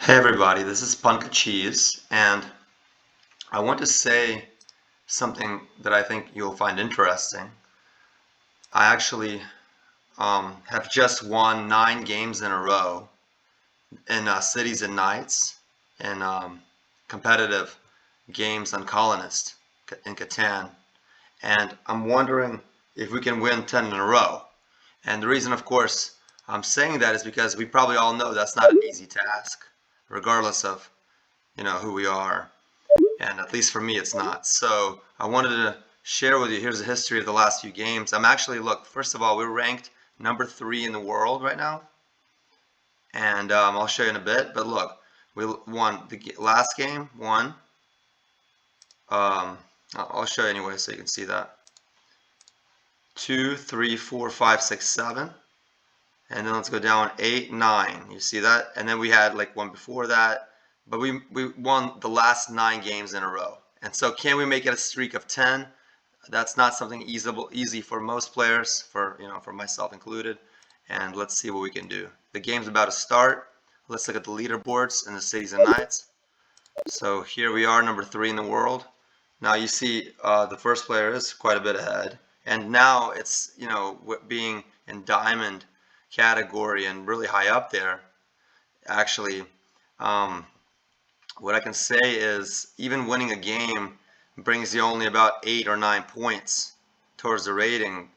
Hey everybody, this is Punka Cheese, and I want to say something that I think you'll find interesting. I actually have just won 9 games in a row in Cities and Nights in competitive games on Colonist in Catan, and I'm wondering if we can win 10 in a row. And the reason, of course, I'm saying that is because we probably all know that's not an easy task, regardless of who we are. And at least for me, it's not. So I wanted to share with you, here's the history of the last few games. I'm actually, look, first of all, we're ranked #3 in the world right now. And I'll show you in a bit. But look, we won the last game, won. I'll show you anyway so you can see that. 2, 3, 4, 5, 6, 7. And then let's go down 8, 9. You see that? And then we had like one before that. But we won the last 9 games in a row. And so can we make it a streak of 10? That's not something easy for most players, for myself included. And let's see what we can do. The game's about to start. Let's look at the leaderboards in the Cities and Nights. So here we are, #3 in the world. Now you see the first player is quite a bit ahead. And now it's, being in diamond category and really high up there, actually, what I can say is even winning a game brings you only about 8 or 9 points towards the rating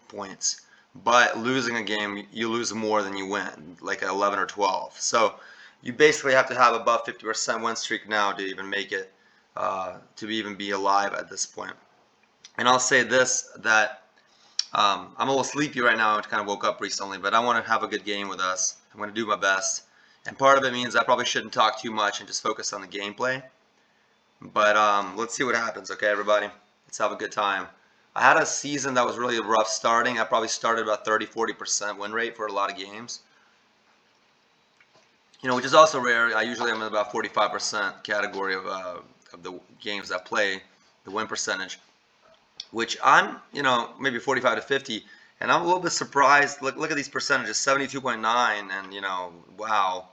points, but losing a game, you lose more than you win, like 11 or 12. So you basically have to have above 50% win streak now to even make it, to even be alive at this point. And I'll say this, that I'm a little sleepy right now. I kind of woke up recently, but I want to have a good game with us. I'm going to do my best. And part of it means I probably shouldn't talk too much and just focus on the gameplay. But let's see what happens, okay, everybody? Let's have a good time. I had a season that was really rough starting. I probably started about 30-40% win rate for a lot of games. Which is also rare. I usually am in about 45% category of the games I play, the win percentage. Which I'm, maybe 45 to 50, and I'm a little bit surprised. Look at these percentages, 72.9, and wow.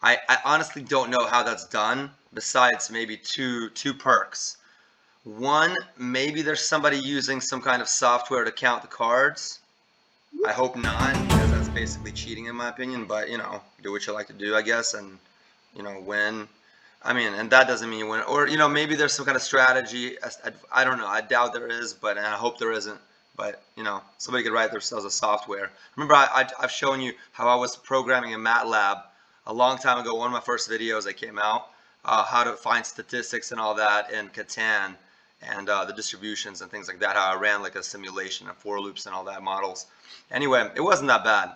I honestly don't know how that's done, besides maybe two perks. One, maybe there's somebody using some kind of software to count the cards. I hope not, because that's basically cheating in my opinion, but do what you like to do, I guess, and win. I mean, and that doesn't mean you win. Or, maybe there's some kind of strategy. I don't know. I doubt there is, but and I hope there isn't. But, somebody could write themselves a software. Remember, I've shown you how I was programming in MATLAB a long time ago. One of my first videos that came out, how to find statistics and all that in Catan and the distributions and things like that, how I ran like a simulation of for loops and all that models. Anyway, it wasn't that bad.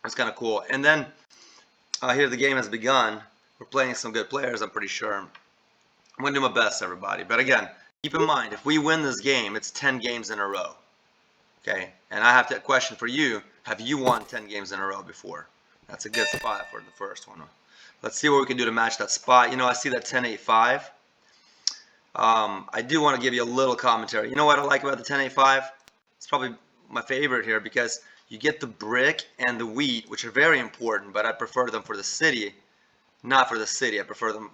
It's kind of cool. And then here the game has begun. We're playing some good players, I'm pretty sure. I'm going to do my best, everybody. But again, keep in mind, if we win this game, it's 10 games in a row. Okay? And I have a question for you. Have you won 10 games in a row before? That's a good spot for the first one. Let's see what we can do to match that spot. I see that 10-8-5. I do want to give you a little commentary. You know what I like about the 10-8-5? It's probably my favorite here because you get the brick and the wheat, which are very important, but I prefer them for the city. Not for the city. I prefer them,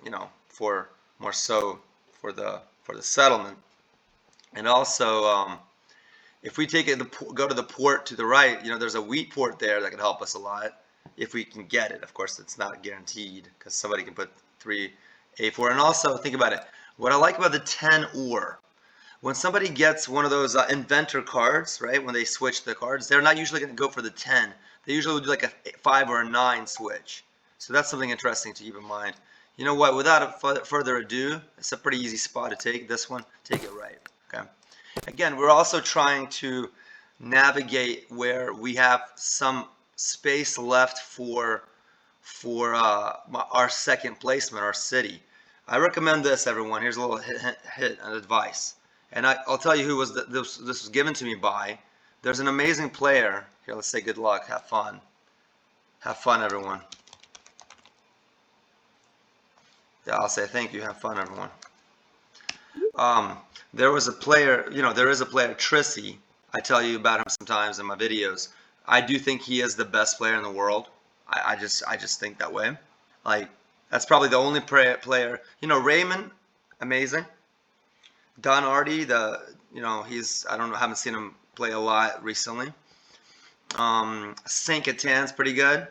for more so for the settlement. And also, if we take it, go to the port to the right, there's a wheat port there that can help us a lot if we can get it. Of course, it's not guaranteed because somebody can put 3A4. And also, think about it. What I like about the 10 ore, when somebody gets one of those inventor cards, right? When they switch the cards, they're not usually going to go for the 10. They usually would do like a 5 or a 9 switch. So that's something interesting to keep in mind. You know what? Without further ado, it's a pretty easy spot to take. This one, take it right. Okay. Again, we're also trying to navigate where we have some space left for our second placement, our city. I recommend this, everyone. Here's a little hit and advice. And I'll tell you who this was given to me by. There's an amazing player. Here, let's say good luck. Have fun. Have fun, everyone. Yeah, I'll say thank you. Have fun, everyone. There was a player, there is a player, Trissy. I tell you about him sometimes in my videos. I do think he is the best player in the world. I just think that way. Like, that's probably the only player. You know, Raymond, amazing. Don Artie, he's, I don't know, haven't seen him play a lot recently. Saint Catan's pretty good.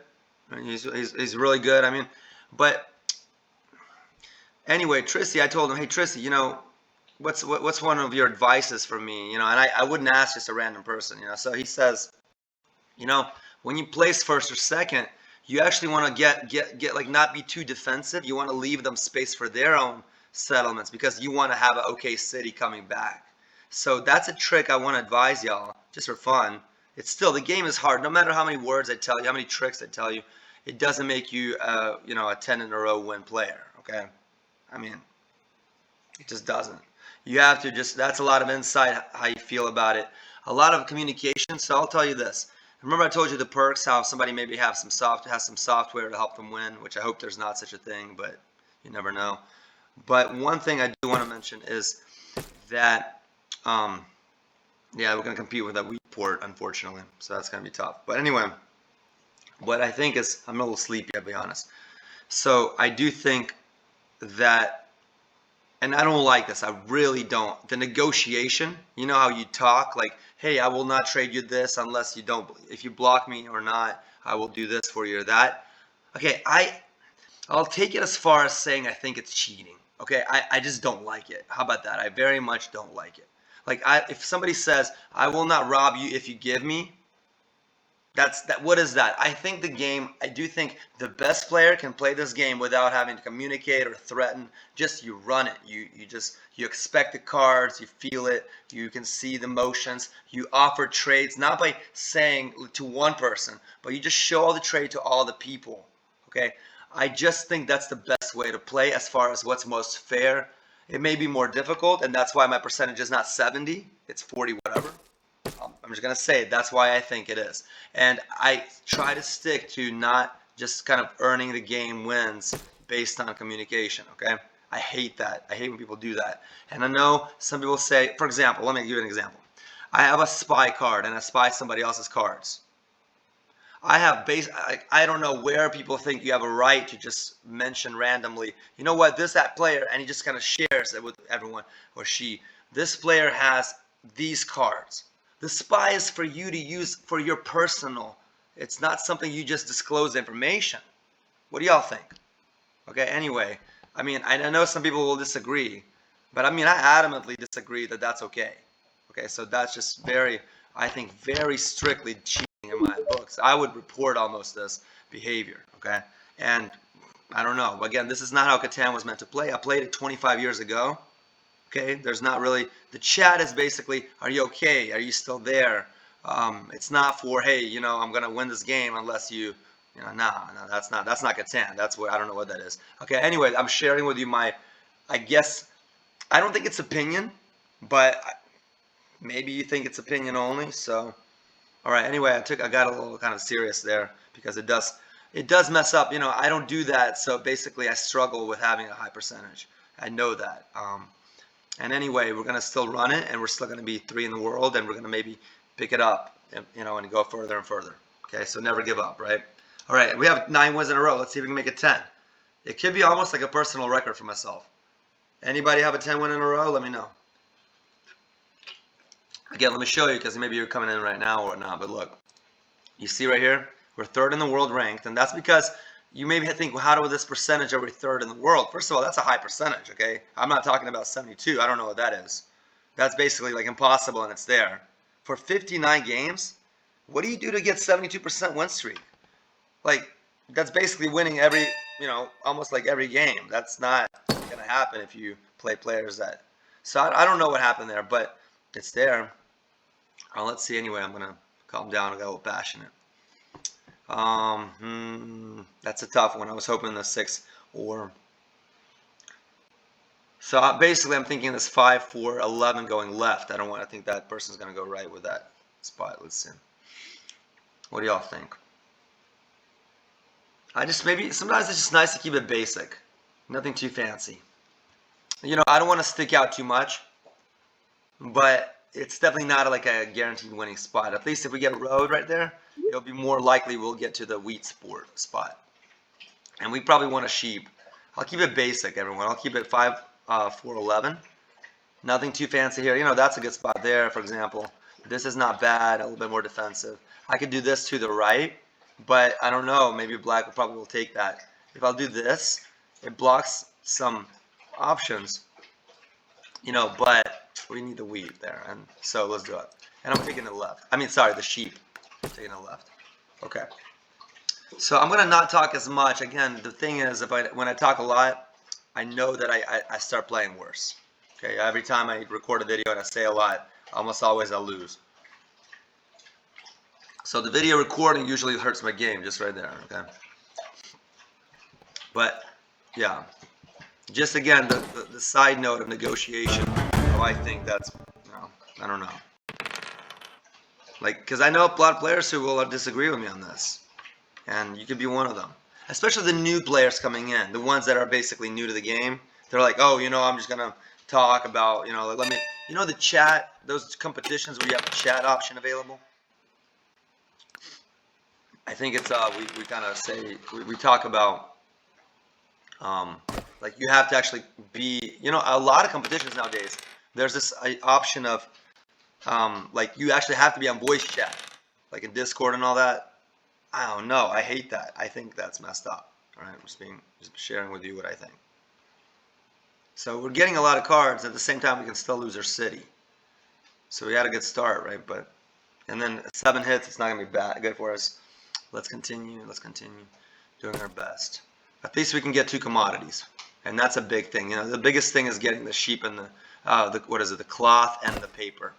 I mean, he's really good. I mean, but anyway, Tristy, I told him, hey Tristy, what's one of your advices for me? And I wouldn't ask just a random person. So he says, you know, when you place first or second, you actually want to get like not be too defensive. You want to leave them space for their own settlements because you want to have an okay city coming back. So that's a trick I want to advise y'all just for fun. It's still, the game is hard. No matter how many words I tell you, how many tricks I tell you, it doesn't make you a 10 in a row win player. Okay, I mean, it just doesn't. You have to just, that's a lot of insight, how you feel about it. A lot of communication. So I'll tell you this. Remember I told you the perks, how somebody maybe has some software to help them win, which I hope there's not such a thing, but you never know. But one thing I do want to mention is that, yeah, we're going to compete with a wheat port, unfortunately. So that's going to be tough. But anyway, what I think is, I'm a little sleepy, I'll be honest. So I do think that, and I don't like this, I really don't. The negotiation, you know how you talk, like, hey, I will not trade you this unless you don't, if you block me or not, I will do this for you or that. Okay, I'll take it as far as saying I think it's cheating. Okay, I just don't like it. How about that? I very much don't like it. Like, if somebody says, I will not rob you if you give me, what is that? I think the game, I do think the best player can play this game without having to communicate or threaten. Just you run it. You expect the cards, you feel it, you can see the motions, you offer trades, not by saying to one person, but you just show all the trade to all the people. Okay? I just think that's the best way to play as far as what's most fair. It may be more difficult, and that's why my percentage is not 70, it's 40 whatever. I'm just going to say it. That's why I think it is. And I try to stick to not just kind of earning the game wins based on communication, okay? I hate that. I hate when people do that. And I know some people say, for example, let me give you an example. I have a spy card and I spy somebody else's cards. I don't know where people think you have a right to just mention randomly, you know what, that player, and he just kind of shares it with everyone, or she, this player has these cards. The spy is for you to use for your personal. It's not something you just disclose information. What do y'all think? Okay, anyway, I mean, I know some people will disagree, but I mean, I adamantly disagree that that's okay. Okay, so that's just I think, very strictly cheating in my books. I would report almost this behavior, okay? And I don't know. Again, this is not how Catan was meant to play. I played it 25 years ago. Okay, there's not really, the chat is basically, are you okay? Are you still there? It's not for, hey, I'm gonna win this game unless no, that's not Catan. That's what, I don't know what that is. Okay, anyway, I'm sharing with you I guess, I don't think it's opinion, but maybe you think it's opinion only. So, all right. Anyway, I got a little kind of serious there because it does mess up. I don't do that, so basically I struggle with having a high percentage. I know that. And anyway, we're going to still run it, and we're still going to be 3 in the world, and we're going to maybe pick it up, and go further and further. Okay, so never give up, right? All right, we have 9 wins in a row. Let's see if we can make it 10. It could be almost like a personal record for myself. Anybody have a 10 win in a row? Let me know. Again, let me show you, because maybe you're coming in right now or not, but look. You see right here? We're 3rd in the world ranked, and that's because you maybe think, well, how do this percentage are we 3rd in the world? First of all, that's a high percentage, okay? I'm not talking about 72. I don't know what that is. That's basically like impossible, and it's there. For 59 games, what do you do to get 72% win streak? Like, that's basically winning every, almost like every game. That's not going to happen if you play players that. So I don't know what happened there, but it's there. Let's see anyway. I'm going to calm down. I got a little passionate. That's a tough one. I was hoping the 6 or. So basically, I'm thinking this 5, 4, 11 going left. I think that person's going to go right with that spot. Let's see. What do y'all think? Sometimes it's just nice to keep it basic. Nothing too fancy. I don't want to stick out too much, but it's definitely not like a guaranteed winning spot. At least if we get a road right there, it'll be more likely we'll get to the wheat sport spot. And we probably want a sheep. I'll keep it basic, everyone. I'll keep it 5, 4, 11. Nothing too fancy here. You know, that's a good spot there, for example. This is not bad, a little bit more defensive. I could do this to the right, but I don't know. Maybe black will probably will take that. If I'll do this, it blocks some options, you know, but we need the wheat there. And so let's do it. And I'm taking the left. I mean, sorry, the sheep. I'm taking the left. Okay. So I'm going to not talk as much. Again, the thing is, when I talk a lot, I know that I start playing worse. Okay, every time I record a video and I say a lot, almost always I lose. So the video recording usually hurts my game, just right there, okay? But, yeah. Just again, the side note of negotiation, how I think that's, you know, I don't know. Like, because I know a lot of players who will disagree with me on this. And you could be one of them. Especially the new players coming in, the ones that are basically new to the game. They're like, oh, you know, I'm just going to talk about, you know, like, let me, you know, the chat, those competitions where you have a chat option available. I think it's we kind of say we talk about like you have to actually be, you know, a lot of competitions nowadays. There's this option of like you actually have to be on voice chat, like in Discord and all that. I don't know. I hate that. I think that's messed up. All right, I'm just sharing with you what I think. So we're getting a lot of cards. At the same time, we can still lose our city. So we got a good start, right? But and then 7 hits, it's not gonna be bad, good for us. Let's continue. Let's continue doing our best. At least we can get 2 commodities, and that's a big thing. You know, the biggest thing is getting the sheep and the what is it? The cloth and the paper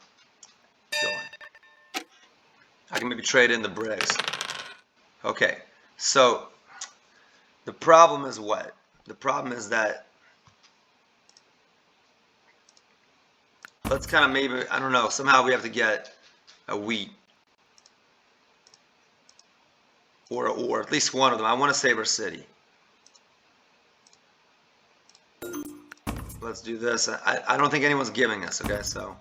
going. I can maybe trade in the bricks. Okay, so the problem is what? The problem is that let's kind of maybe, I don't know, somehow we have to get a wheat. Or at least one of them. I want to save our city. Let's do this. I don't think anyone's giving us, okay, so.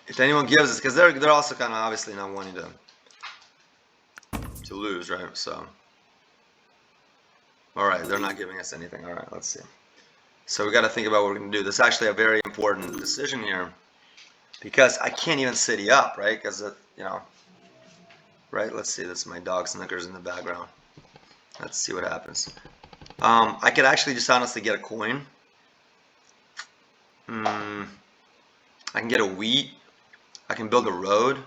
If anyone gives us, because they're also kind of obviously not wanting to lose, right? So, all right, they're not giving us anything. All right, let's see. So we got to think about what we're going to do. This is actually a very important decision here, because I can't even city up, right? Because you know, right? Let's see. This is my dog Snickers in the background. Let's see what happens. I could actually just honestly get a coin. I can get a wheat. I can build a road.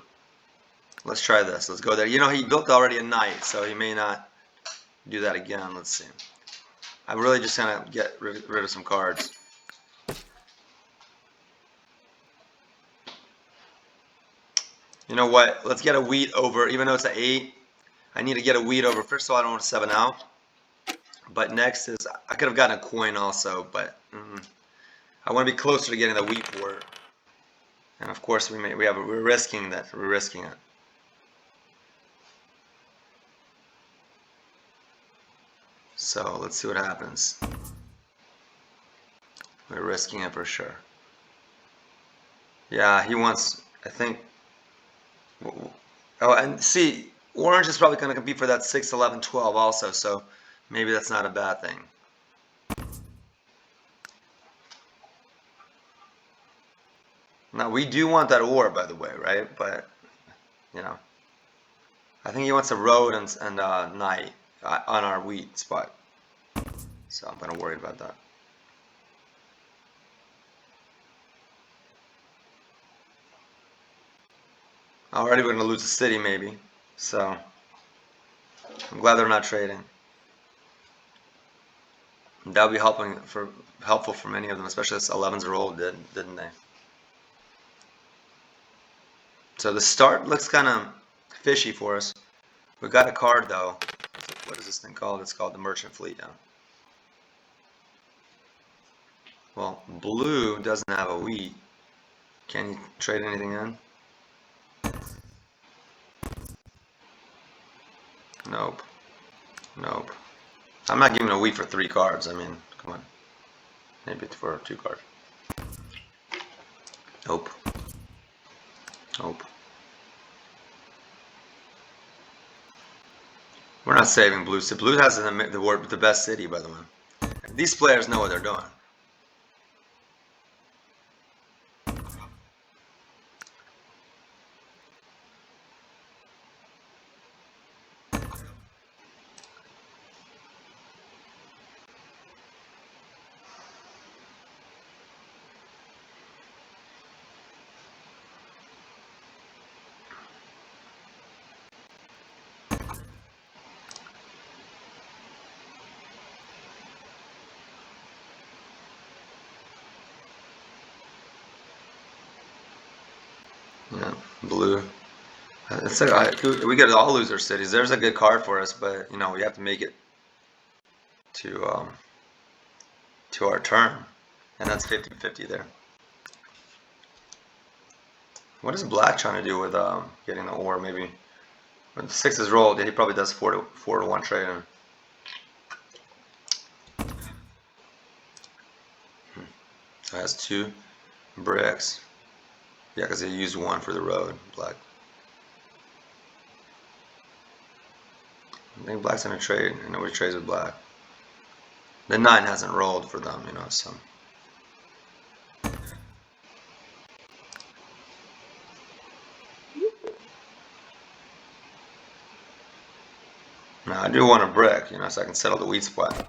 Let's try this. Let's go there. You know, he built already a knight, so he may not do that again. Let's see. I'm really just gonna get rid of some cards. You know what? Let's get a wheat over, even though it's an 8. I need to get a wheat over. First of all, I don't want to 7 out. But next is, I could have gotten a coin also, but I want to be closer to getting the wheat for it. And of course, we're risking that. We're risking it. So let's see what happens. We're risking it for sure. Yeah, he wants, I think. Oh, and see, orange is probably going to compete for that 6, 11, 12 also, so maybe that's not a bad thing. Now, we do want that ore, by the way, right? But, you know, I think he wants a road and knight on our wheat spot. So I'm kind of worried about that. Already we're going to lose the city, maybe. So I'm glad they're not trading. That would be helpful for many of them, especially as 11s are old, didn't they? So the start looks kind of fishy for us. We got a card though. What is this thing called? It's called the Merchant Fleet now. Well, blue doesn't have a wheat. Can you trade anything in? Nope. Nope. I'm not giving a wheat for 3 cards. I mean, come on. Maybe for 2 cards. Nope. Hope. We're not saving blue. So blue has the best city, by the way. These players know what they're doing. Yeah, blue. It's like we could all lose our cities. There's a good card for us, but you know we have to make it to our turn, and that's 50-50 there. What is black trying to do with getting the ore? Maybe when the 6 is rolled, he probably does 4-1 trade. So it has 2 bricks. Yeah, because they used 1 for the road. Black. I think black's gonna trade, and nobody trades with black. The 9 hasn't rolled for them, you know. So. Now I do want a brick, you know, so I can settle the wheat spot.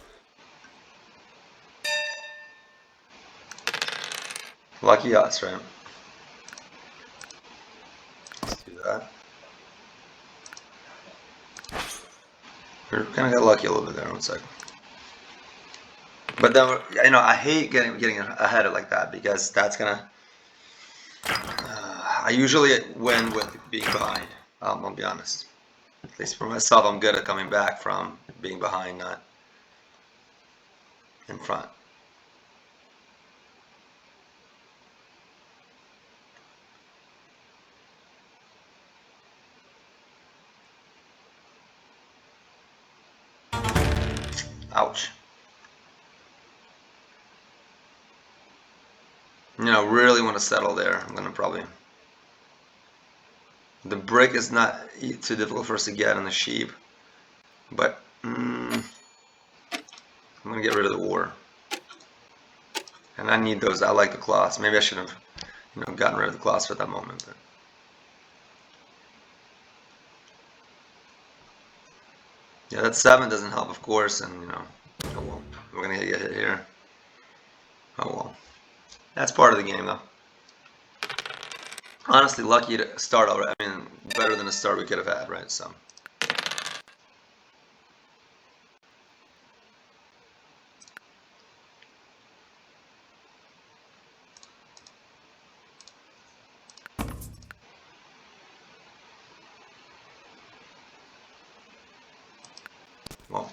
Lucky us, right? Let's do that. We kind of got lucky a little bit there. 1 second. But then, you know, I hate getting ahead of like that because that's gonna. I usually win with being behind. I'll be honest. At least for myself, I'm good at coming back from being behind, not in front. Ouch. You know, really want to settle there. I'm gonna probably. The brick is not too difficult for us to get on the sheep, but I'm gonna get rid of the ore. And I need those. I like the cloths. Maybe I should have, you know, gotten rid of the cloths at that moment. But. Yeah, that 7 doesn't help, of course, and you know, oh well, we're gonna get hit here. Oh well, that's part of the game, though. Honestly, lucky to start already. I mean, better than a start we could have had, right? So. Well.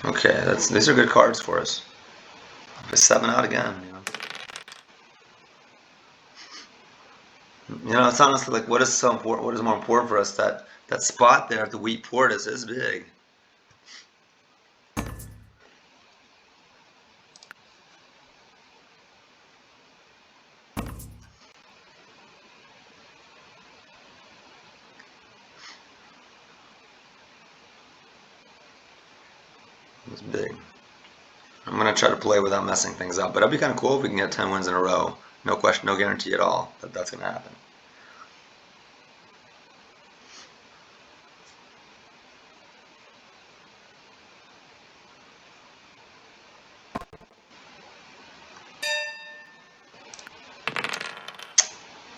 Okay, these are good cards for us. A 7 out again, you know. You know, it's honestly like what is so important? What is more important for us? That spot there at the wheat port is big. It's big. I'm gonna try to play without messing things up, but it'd be kind of cool if we can get 10 wins in a row. No question, no guarantee at all that that's gonna happen.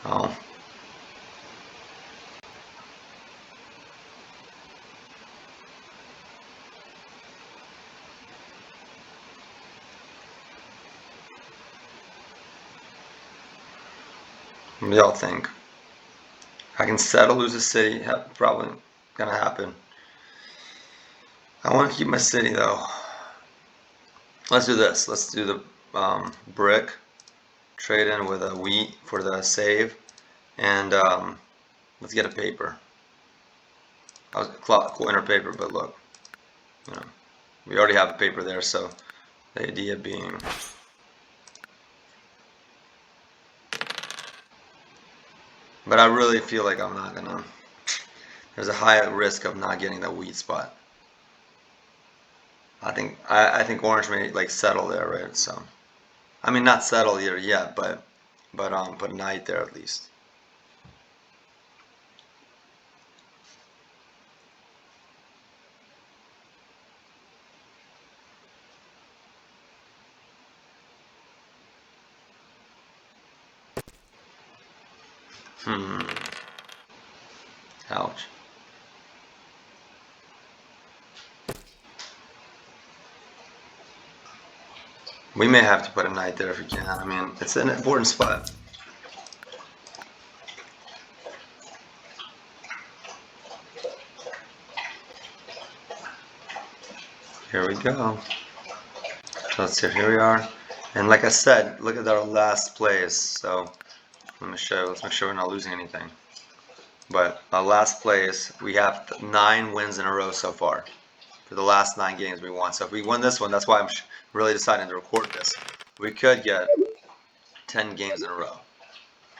Oh. What do y'all think? I can settle, lose a city. Probably gonna happen. I want to keep my city though. Let's do this. Let's do the brick. Trade in with a wheat for the save. And let's get a paper. I was coiner paper, but look, you know, we already have a paper there, so the idea being, but I really feel like I'm not gonna, there's a high risk of not getting that wheat spot. I think orange may like settle there, right? So I mean not settle here yet, but put knight there at least. Ouch. We may have to put a knight there if we can. I mean, it's an important spot. Here we go. So let's see, here we are. And like I said, look at our last plays. So let's make sure we're not losing anything. But our last place, we have 9 wins in a row so far. For the last 9 games we won. So if we win this one, that's why I'm really deciding to record this. We could get 10 games in a row,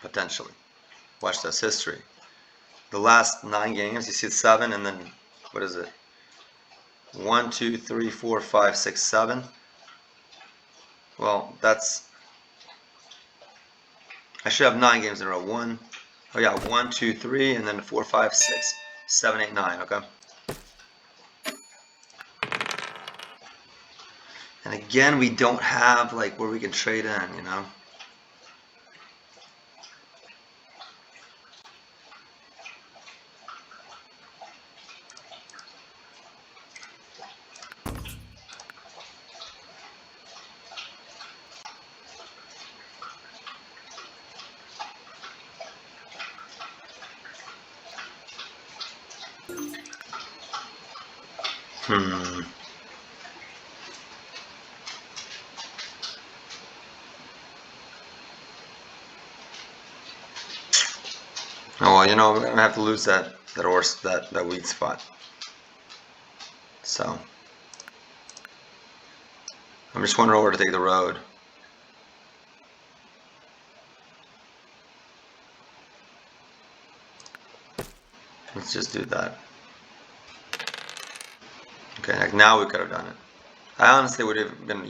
potentially. Watch this, history. The last 9 games, you see 7, and then, what is it? 1, 2, 3, 4, 5, 6, 7. Well, I should have 9 games in a row. 1, 2, 3, and then 4, 5, 6, 7, 8, 9, okay? And again, we don't have like where we can trade in, you know? Oh well, you know, we're gonna have to lose that wheat spot. So I'm just wondering where to take the road. Let's just do that. Okay, like now we could have done it. I honestly would have been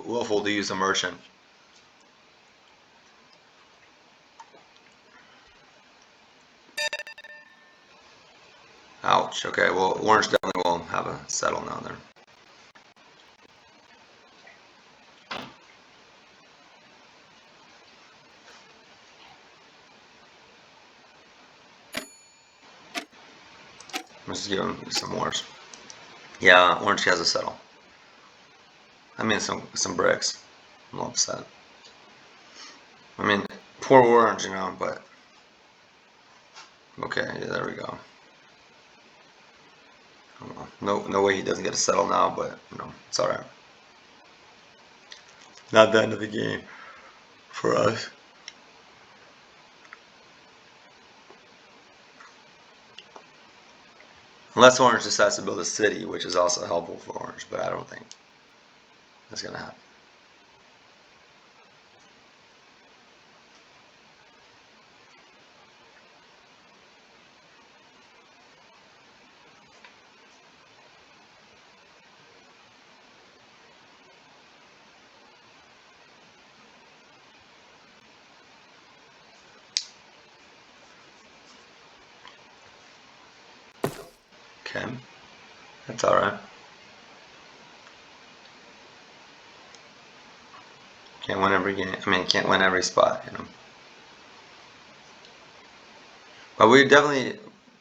willful to use a merchant. Ouch. Okay, well, orange definitely will have a settle now there. Let's just give him some wars. Yeah, orange has a settle. I mean, some bricks. I'm all upset. I mean, poor orange, you know, but okay, yeah, there we go. No way he doesn't get a settle now, but you know, it's all right. Not the end of the game for us. Unless orange decides to build a city, which is also helpful for orange, but I don't think that's gonna happen. Okay, that's all right. Can't win every game. I mean, can't win every spot, you know. But we definitely,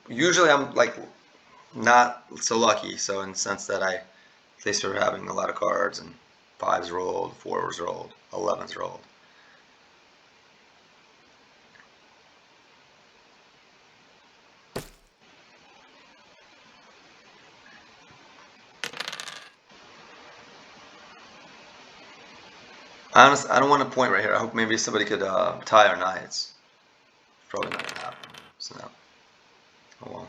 usually I'm like not so lucky. So in the sense that at least we're having a lot of cards and 5s rolled, 4s rolled, 11s rolled. Honestly, I don't want a point right here. I hope maybe somebody could tie our knights. Probably not gonna happen. So no. Oh well.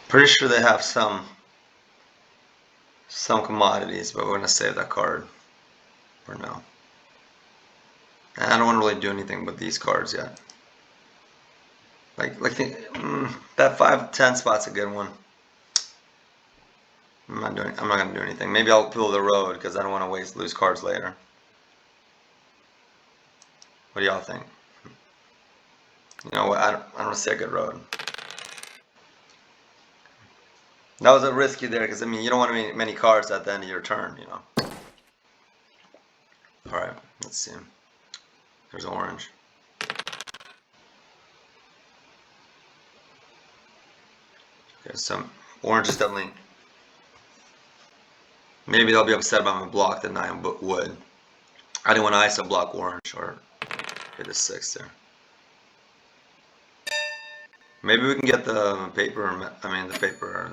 Pretty sure they have some commodities, but we're gonna save that card for now. And I don't want to really do anything with these cards yet. That 5-10 spot's a good one. I'm not gonna do anything. Maybe I'll pull the road because I don't want to lose cards later. What do y'all think? You know what? I don't see a good road. That was a risky there because I mean you don't want many cards at the end of your turn, you know. All right, let's see. There's orange. Okay, so orange is definitely. Maybe they'll be upset about my block the 9 wood. I didn't want to ISO block orange or hit a 6 there. Maybe we can get the paper.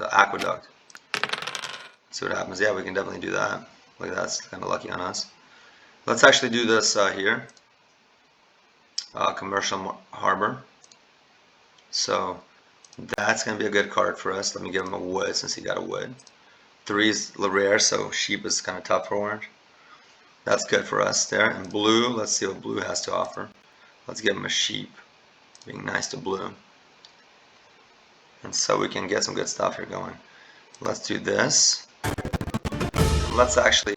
The aqueduct. See what happens. Yeah, we can definitely do that. Look at that. That's kind of lucky on us. Let's actually do this here. Commercial harbor. So that's going to be a good card for us. Let me give him a wood since he got a wood. 3 is rare, so sheep is kind of tough for orange. That's good for us there. And blue, let's see what blue has to offer. Let's give him a sheep. Being nice to blue. And so we can get some good stuff here going. Let's do this. Let's actually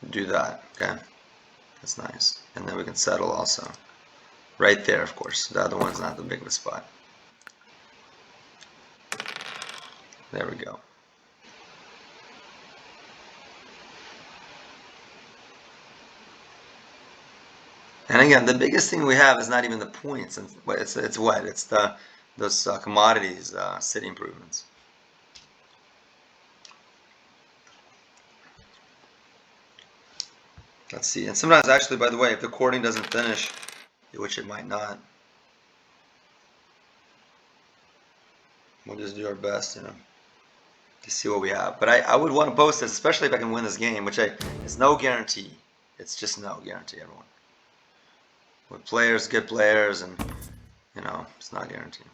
do that, okay? That's nice. And then we can settle also. Right there, of course. The other one's not the big of a spot. There we go. And again, the biggest thing we have is not even the points. It's what? It's those commodities, city improvements. Let's see. And sometimes, actually, by the way, if the courting doesn't finish, which it might not, we'll just do our best, you know, to see what we have. But I would want to post this, especially if I can win this game, which it's no guarantee. It's just no guarantee, everyone. With players, good players, and you know, it's not guaranteed.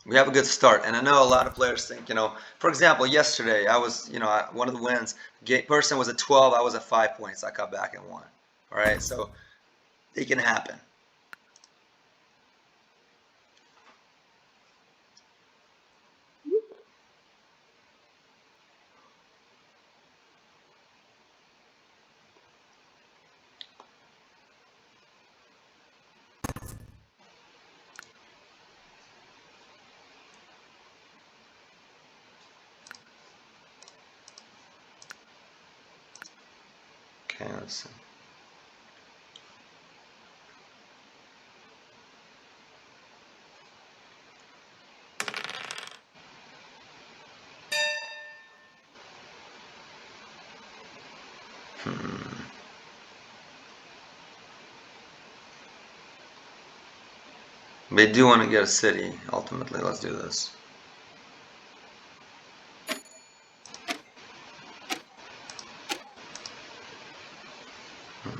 We have a good start, and I know a lot of players think, you know, for example, yesterday I was, you know, one of the wins, person was at 12, I was at 5 points, I got back and won. All right, so it can happen. Okay, let's see. They do want to get a city, ultimately. Let's do this.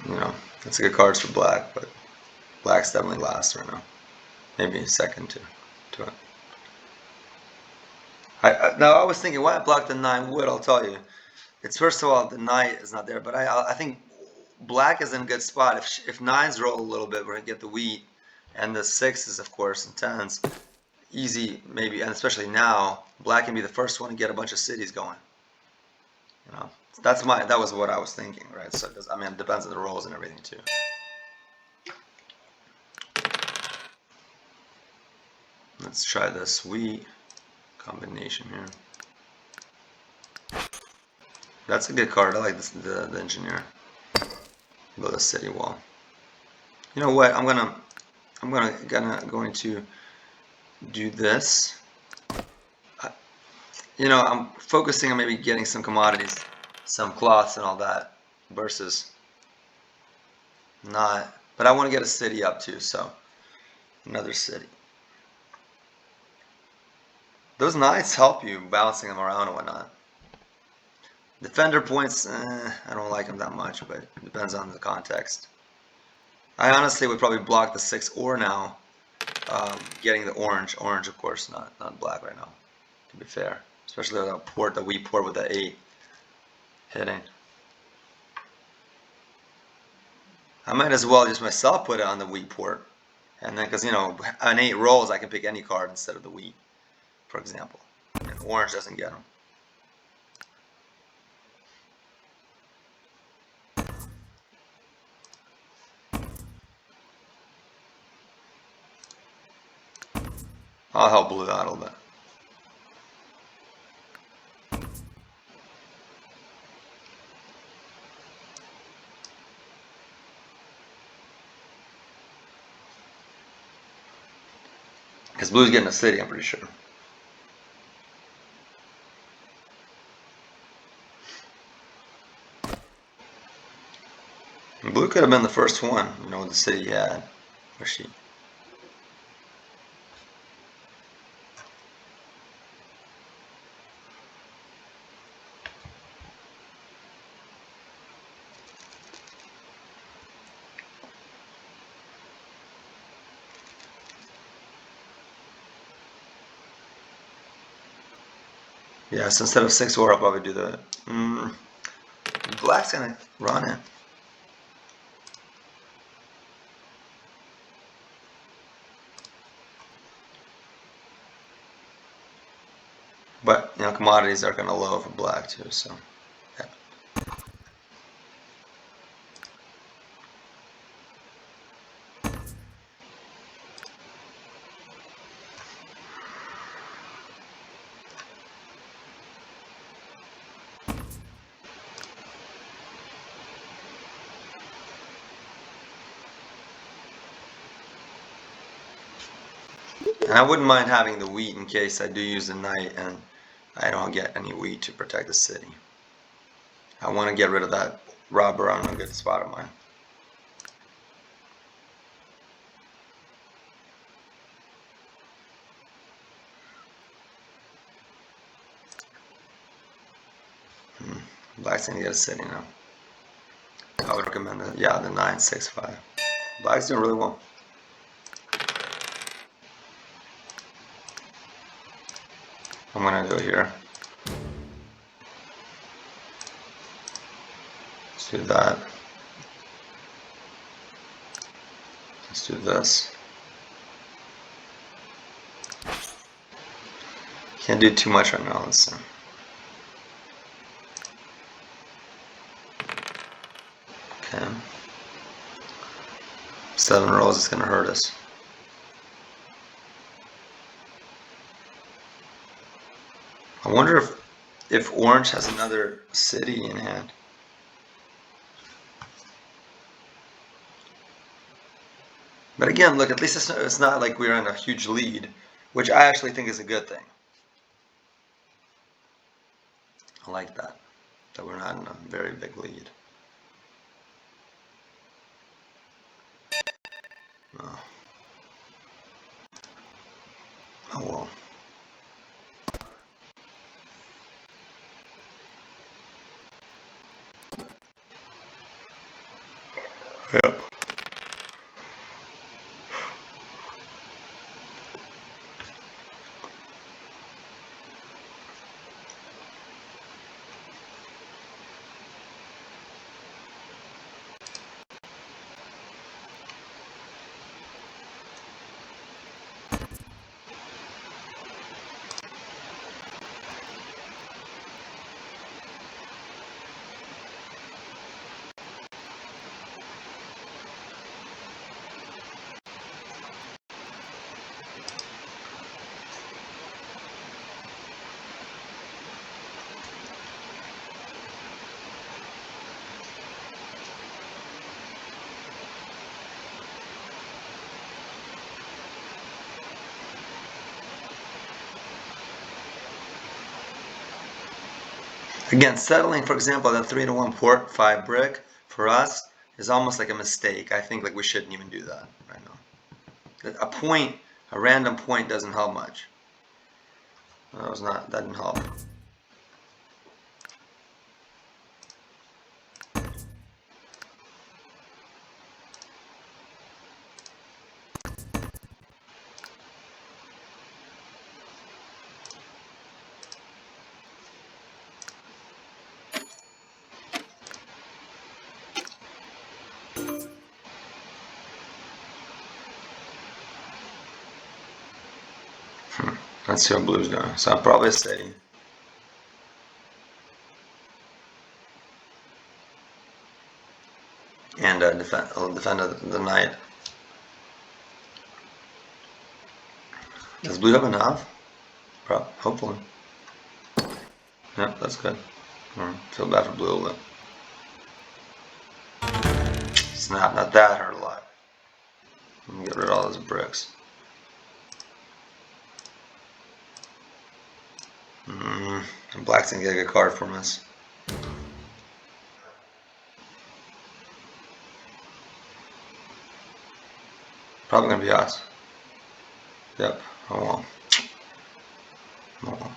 You know, it's a good cards for black, but black's definitely last right now. Maybe second to it. Now I was thinking, why I blocked the 9 wood, I'll tell you. It's first of all, the knight is not there, but I think black is in a good spot. If 9s roll a little bit, we're going to get the wheat. And the 6s, of course, and 10s. Easy, maybe, and especially now, black can be the first one to get a bunch of cities going. You know, that was what I was thinking, right? So I mean, it depends on the rolls and everything too. Let's try this wheat combination here. That's a good card. I like this, the engineer. Build a city wall. You know what? I'm going to do this. You know, I'm focusing on maybe getting some commodities, some cloths and all that, versus not. But I want to get a city up too, so another city. Those knights help you bouncing them around and whatnot. Defender points, I don't like them that much, but it depends on the context. I honestly would probably block the 6 or now, getting the orange. Orange, of course, not black right now, to be fair. Especially with that port, the weak port with the 8 hitting. I might as well just myself put it on the wheat port. And then, because, you know, on 8 rolls, I can pick any card instead of the wheat, for example. And orange doesn't get them. I'll help blue out a little bit. Because blue's getting a city, I'm pretty sure. And blue could have been the first one, you know, with the city he had. Or she. Yeah, so instead of 6 or I'll probably do the. Black's gonna run it. But, you know, commodities are gonna low for black too, so. Yeah. And I wouldn't mind having the wheat in case I do use the knight and I don't get any wheat to protect the city. I want to get rid of that robber on a good spot of mine. Black's gonna get a city now. I would recommend the 9-6-5. Black's doing really well. I'm gonna go here. Let's do that. Let's do this. Can't do too much right now. Let's see. Okay. 7 rolls is gonna hurt us. I wonder if orange has another city in hand. But again, look, at least it's not like we're in a huge lead, which I actually think is a good thing. I like that we're not in a very big lead. Oh, oh well. Yep. Again, settling, for example, that 3-to-1 port 5 brick for us is almost like a mistake. I think like we shouldn't even do that right now. A point, a random point doesn't help much. That didn't help. Let's see what blue's doing. So I'll probably say and defend the knight. Does blue have enough? Hopefully. Yep, that's good. Feel bad for blue a little bit. Snap, not that hurt a lot. Get rid of all those bricks. And black's gonna get a good card from us. Probably gonna be us. Yep. Oh well. Oh well.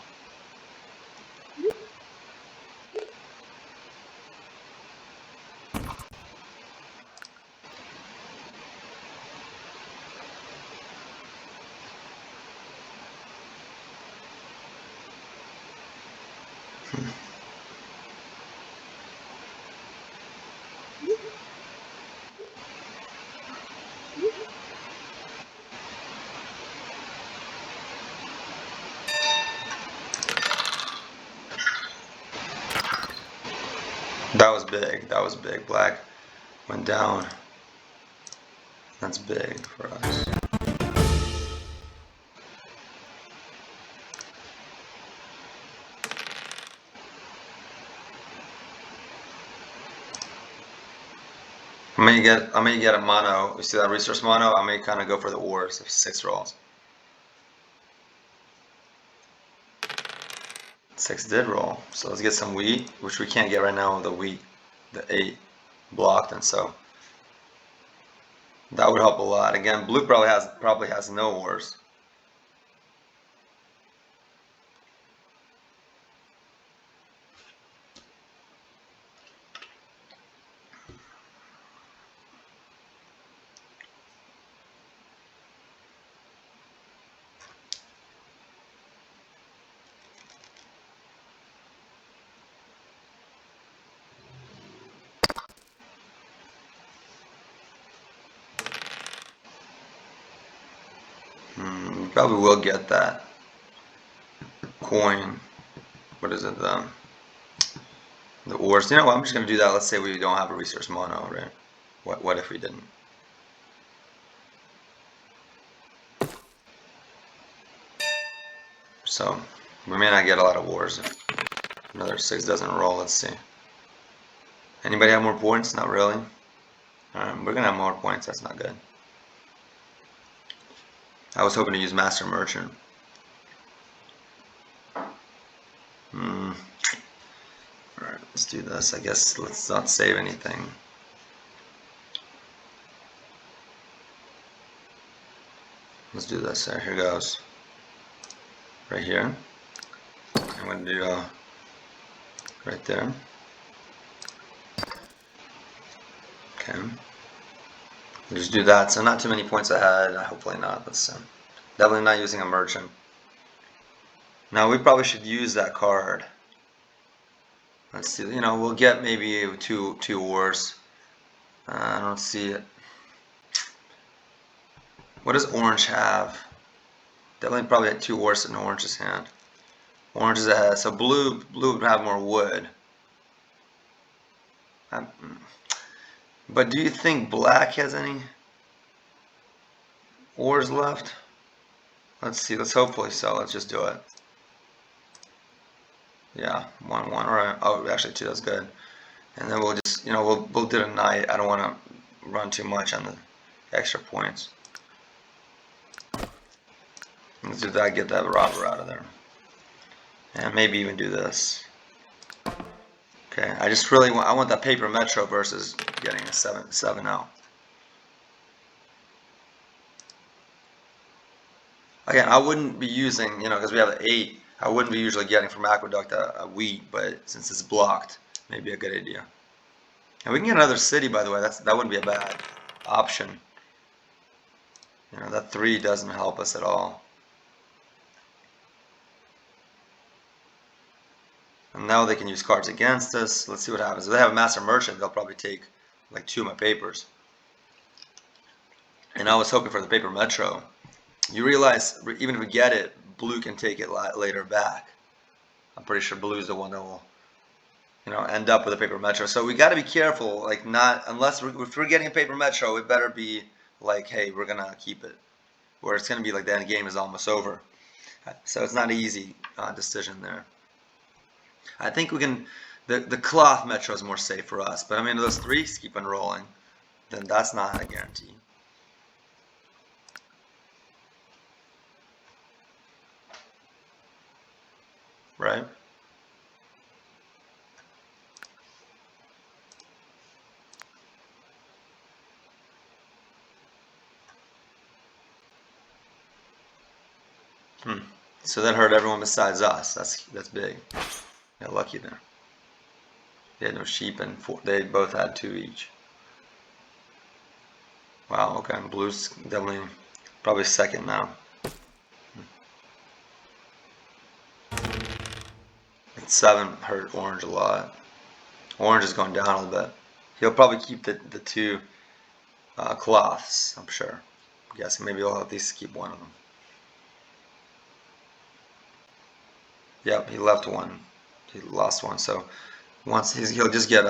That was big. That was big. Black went down. That's big for us. I may get a mono. You see that resource mono? I may kind of go for the ores of 6 rolls. 6 did roll. So let's get some wheat, which we can't get right now with the wheat, the 8 blocked, and so that would help a lot. Again, blue probably has no ores. Probably will get that coin. What is it? The ores. You know what? I'm just gonna do that. Let's say we don't have a resource mono, right? What if we didn't? So we may not get a lot of ores. Another 6 doesn't roll. Let's see. Anybody have more points? Not really. We're gonna have more points. That's not good. I was hoping to use Master Merchant. Alright, let's do this. I guess let's not save anything. Let's do this. Here goes. Right here. I'm going to do right there. Okay. We'll just do that. So not too many points ahead. Hopefully not. Let's definitely not using a merchant. Now we probably should use that card. Let's see. You know, we'll get maybe two ores. I don't see it. What does orange have? Definitely probably had 2 ores in orange's hand. Orange is ahead. So blue would have more wood. But do you think black has any ores left? Let's see. Let's hopefully so. Let's just do it. Yeah, 1-1. Alright. Oh, actually 2. That's good. And then we'll just, you know, we'll do a knight. I don't want to run too much on the extra points. Let's do that. Get that robber out of there. And maybe even do this. Okay, I just really want, I want that paper metro versus getting a 7-0. Again, I wouldn't be using, because we have an 8, I wouldn't be usually getting from Aqueduct a wheat, but since it's blocked, maybe a good idea. And we can get another city, by the way. That wouldn't be a bad option. That 3 doesn't help us at all. And now they can use cards against us. Let's see what happens. If they have a Master Merchant, they'll probably take like 2 of my papers. And I was hoping for the paper metro. You realize, even if we get it, blue can take it later back. I'm pretty sure blue's the one that will, end up with a paper metro. So we got to be careful, like unless if we're getting a paper metro, it better be like, hey, we're gonna keep it, where it's gonna be like the end game is almost over. So it's not an easy decision there. I think we can. The cloth metro is more safe for us, but I mean, those 3s keep on rolling, then that's not a guarantee. Right? So that hurt everyone besides us. That's big. Got lucky there. They had no sheep, and they both had 2 each. Wow, okay. Blue's definitely probably second now. And 7 hurt orange a lot. Orange is going down a little bit. He'll probably keep the 2 cloths, I'm sure. I'm guessing maybe he'll at least keep one of them. Yep, he left one. He lost one. So once he'll just get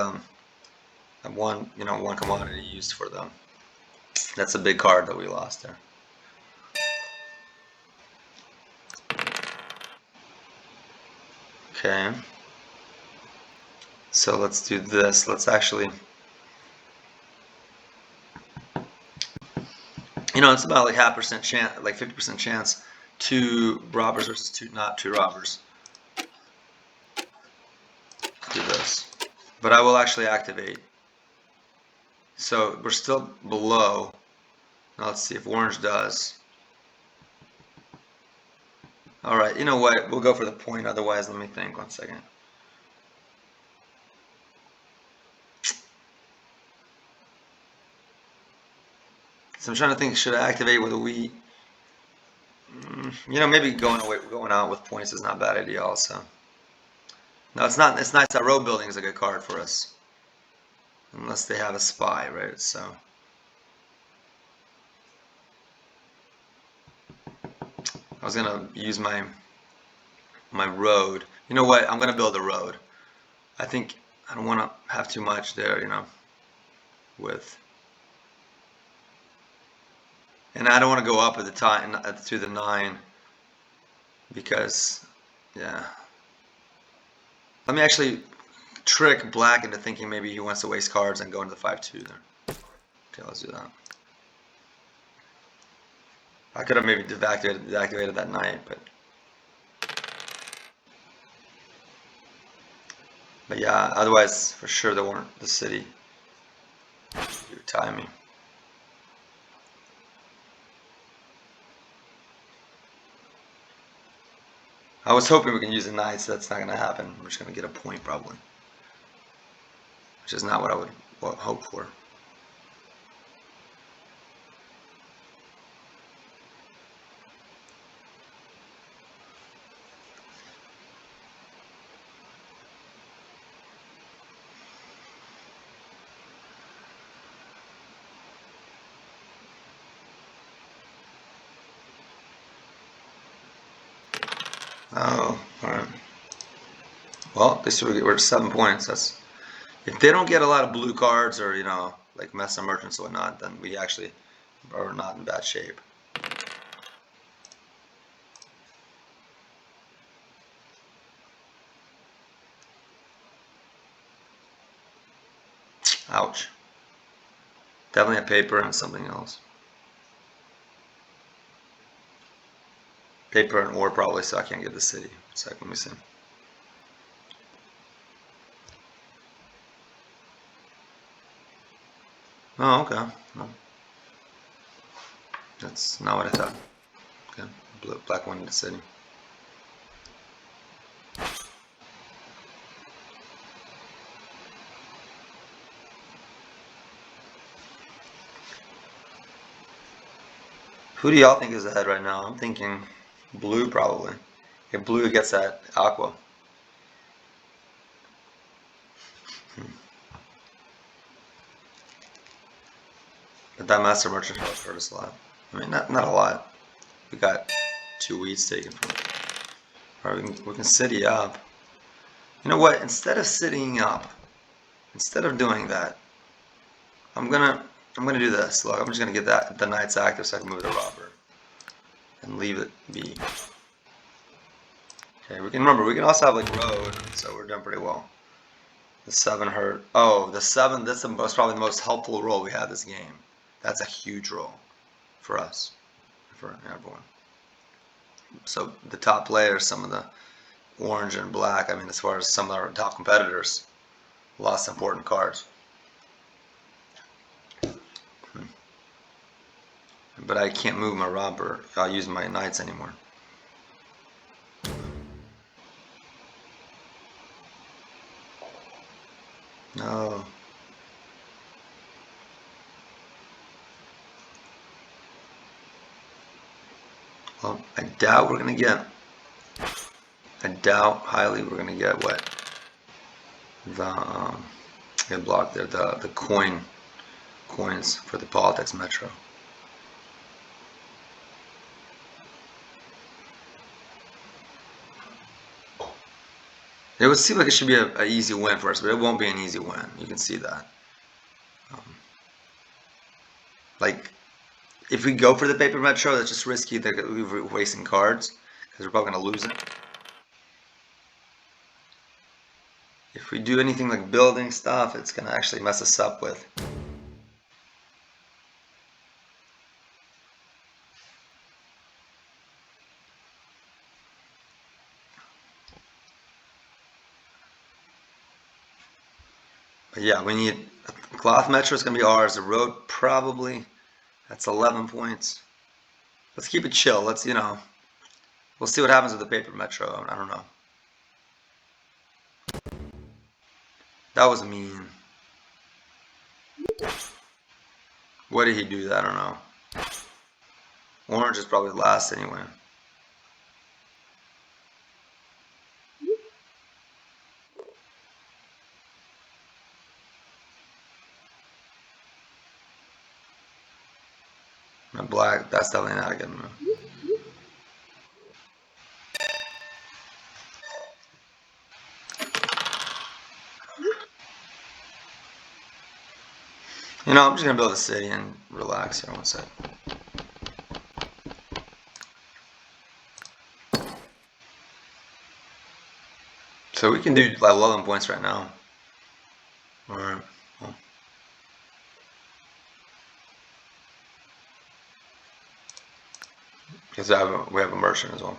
one commodity used for them. That's a big card that we lost there. Okay. So let's do this. Let's actually, it's about like 0.5% chance, like 50% chance, 2 robbers versus 2 not 2 robbers. Let's do this. But I will actually activate. So we're still below. Now let's see if orange does. All right, you know what? We'll go for the point. Otherwise, let me think 1 second. So I'm trying to think, should I activate with a wheat? Maybe going out with points is not a bad idea also. No, it's not. It's nice that road building is a good card for us. Unless they have a spy, right? So I was gonna use my road. You know what? I'm gonna build a road. I think I don't want to have too much there, with. And I don't want to go up at the time to the 9 because, yeah. Let me actually trick black into thinking maybe he wants to waste cards and go into the 5-2 there. Okay, let's do that. I could have maybe deactivated that knight, but yeah. Otherwise, for sure, they weren't the city. Your timing. I was hoping we can use a knight, so that's not going to happen. We're just going to get a point probably, which is not what I would hope for. Oh, all right. Well, at least we're at 7 points. That's if they don't get a lot of blue cards or like Mesa Merchants or whatnot, then we actually are not in bad shape. Ouch. Definitely a paper and something else. Paper and ore probably, so I can't get the city. So let me see. Oh, okay. No, that's not what I thought. Okay, blue, black one in the city. Who do y'all think is ahead right now? I'm thinking blue probably. If blue gets that aqua. But that master merchant hurt us a lot. I mean, not a lot. We got 2 weeds taken from it. Alright, we can city up. You know what? Instead of citying up, instead of doing that, I'm gonna do this. Look, I'm just gonna get that the knights active so I can move the robber and leave it be. Okay, we can remember we can also have like road, so we're doing pretty well. The 7 hurt. Oh, the 7. That's the most probably the most helpful roll we have this game. That's a huge roll for us, for everyone. So the top players, some of the orange and black. I mean, as far as some of our top competitors, lost important cards. But I can't move my robber. I'll use my knights anymore. No. Well, I doubt we're gonna get. I doubt highly we're gonna get what the get blocked there. The coins for the politics metro. It would seem like it should be an easy win for us, but it won't be an easy win. You can see that. Like, if we go for the paper metro, that's just risky. We're wasting cards because we're probably gonna lose it. If we do anything like building stuff, it's gonna actually mess us up with. But yeah, we need cloth metro is gonna be ours. The road probably. That's 11 points. Let's keep it chill. Let's we'll see what happens with the paper metro. I don't know. That was mean. What did he do? I don't know. Orange is probably last anyway. And black, that's definitely not a good move. I'm just gonna build a city and relax here one sec. So we can do like 11 points right now. Alright. Well. Because we have a merchant as well.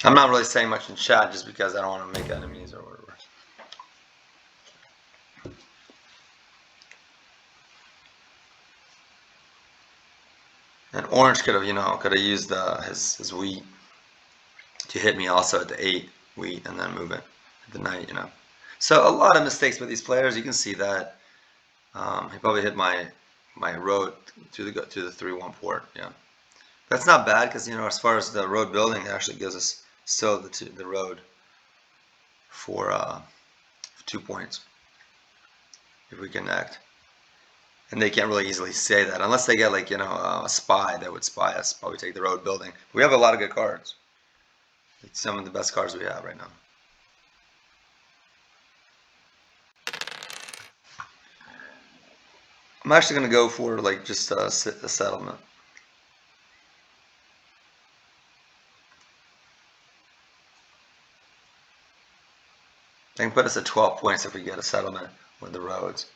I'm not really saying much in chat just because I don't want to make enemies or whatever. And orange could have used his wheat to hit me also at the 8 wheat and then move it at the knight, So a lot of mistakes with these players. You can see that he probably hit my road to the 3-1 port. Yeah, that's not bad because as far as the road building, it actually gives us still the road for 2 points if we connect. And they can't really easily say that unless they get like a spy that would spy us. Probably take the road building. We have a lot of good cards. It's some of the best cards we have right now. I'm actually gonna go for like just a settlement. They can put us at 12 points if we get a settlement with the roads.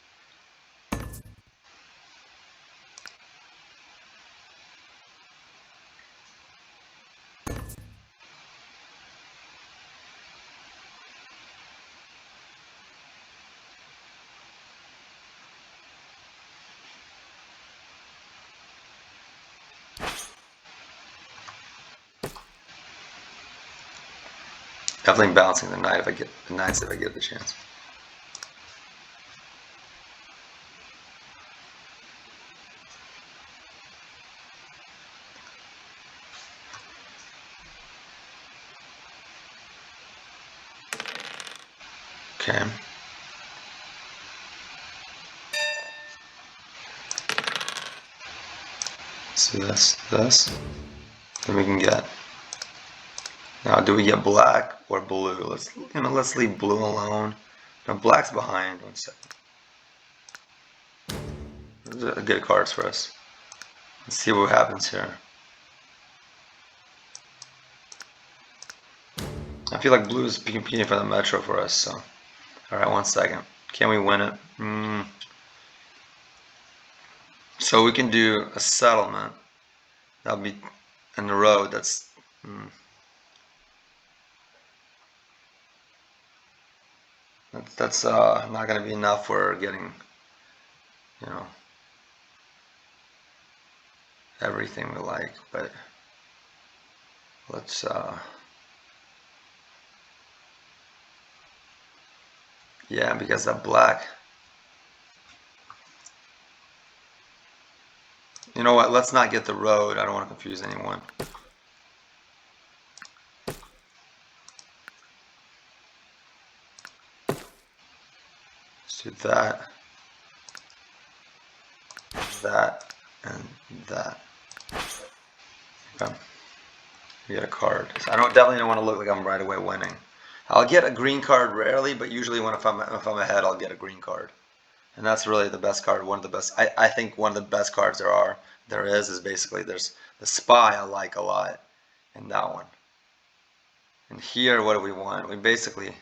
Definitely balancing the knight if I get the knights if I get the chance. Okay. So this. Then we can get. Now, do we get black or blue? Let's leave blue alone. Now, black's behind. 1 second. Those are good cards for us. Let's see what happens here. I feel like blue is competing for the metro for us. So, all right, 1 second. Can we win it? So we can do a settlement. That'll be in the road. That's not going to be enough for getting, you know, everything we like. But let's yeah, because that black. You know what? Let's not get the road. I don't want to confuse anyone. Let's do that, that, and that. Okay. We get a card. So I definitely don't want to look like I'm right away winning. I'll get a green card rarely, but usually if I'm ahead, I'll get a green card. And that's really the best card. One of the best. I think one of the best cards there is basically there's the spy I like a lot, and that one. And here, what do we want? We basically,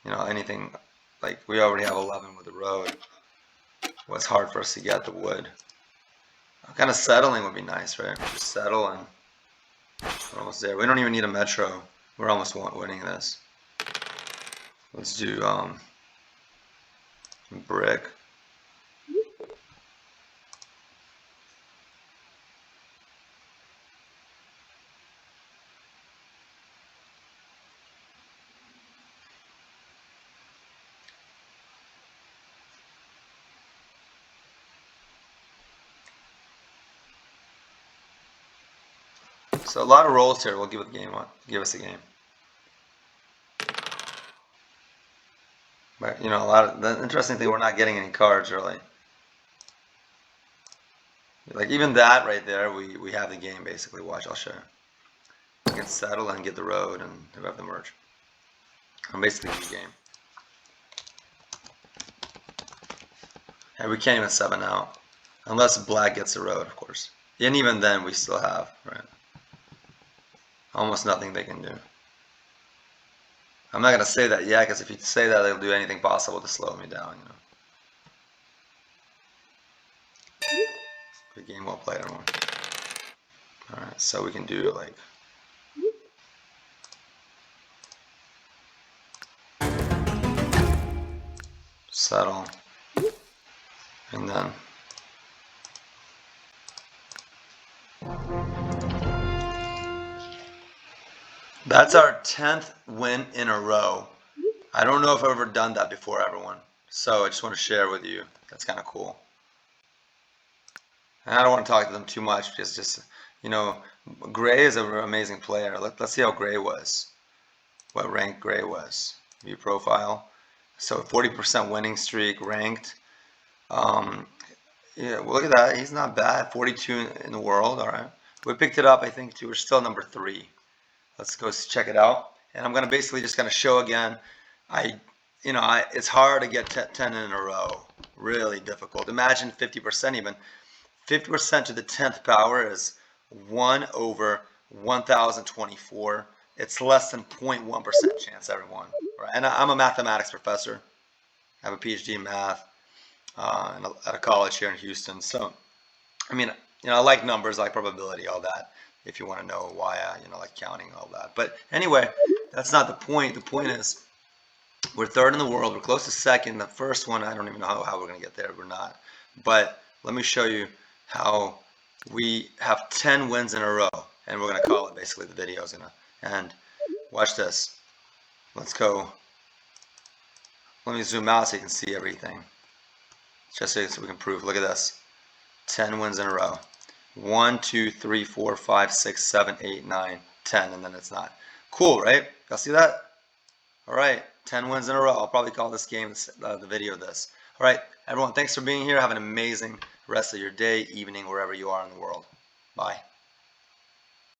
anything like we already have 11 with the road. What's hard for us to get the wood. Kind of settling would be nice, right? Just settle and we're almost there. We don't even need a metro. We're almost winning this. Let's do brick. So a lot of rolls here will give us a game. But the interesting thing, we're not getting any cards really. Like even that right there, we have the game basically. Watch, I'll show you. We can settle and get the road and we have the merge. I'm basically the game. And we can't even 7 out. Unless black gets the road, of course. And even then we still have, right? Almost nothing they can do. I'm not going to say that yet, because if you say that, they'll do anything possible to slow me down, Good game, well played, everyone. Alright, so we can do like... settle. And then... That's our 10th win in a row. I don't know if I've ever done that before, everyone. So I just want to share with you. That's kind of cool. And I don't want to talk to them too much because just, Gray is an amazing player. Let's see how Gray was. What rank Gray was. View profile. So 40% winning streak, ranked. Yeah, well, look at that. He's not bad. 42 in the world. All right. We picked it up, I think, too. We're still number 3. Let's go check it out. And I'm going to basically just show again. It's hard to get 10 in a row. Really difficult. Imagine 50% even. 50% to the 10th power is 1 over 1,024. It's less than 0.1% chance, everyone. Right? And I'm a mathematics professor. I have a PhD in math at a college here in Houston. So, I like numbers, I like probability, all that. If you want to know why I, like counting, all that. But anyway, that's not the point. The point is, we're 3rd in the world. We're close to 2nd. The first one, I don't even know how we're going to get there. We're not. But let me show you how we have 10 wins in a row. And we're going to call it, basically, the video is going to end. Watch this. Let's go. Let me zoom out so you can see everything. Just so we can prove. Look at this. 10 wins in a row. 1, 2, 3, 4, 5, 6, 7, 8, 9, 10, and then it's not. Cool, right? Y'all see that? All right, 10 wins in a row. I'll probably call this game, the video this. All right, everyone, thanks for being here. Have an amazing rest of your day, evening, wherever you are in the world. Bye.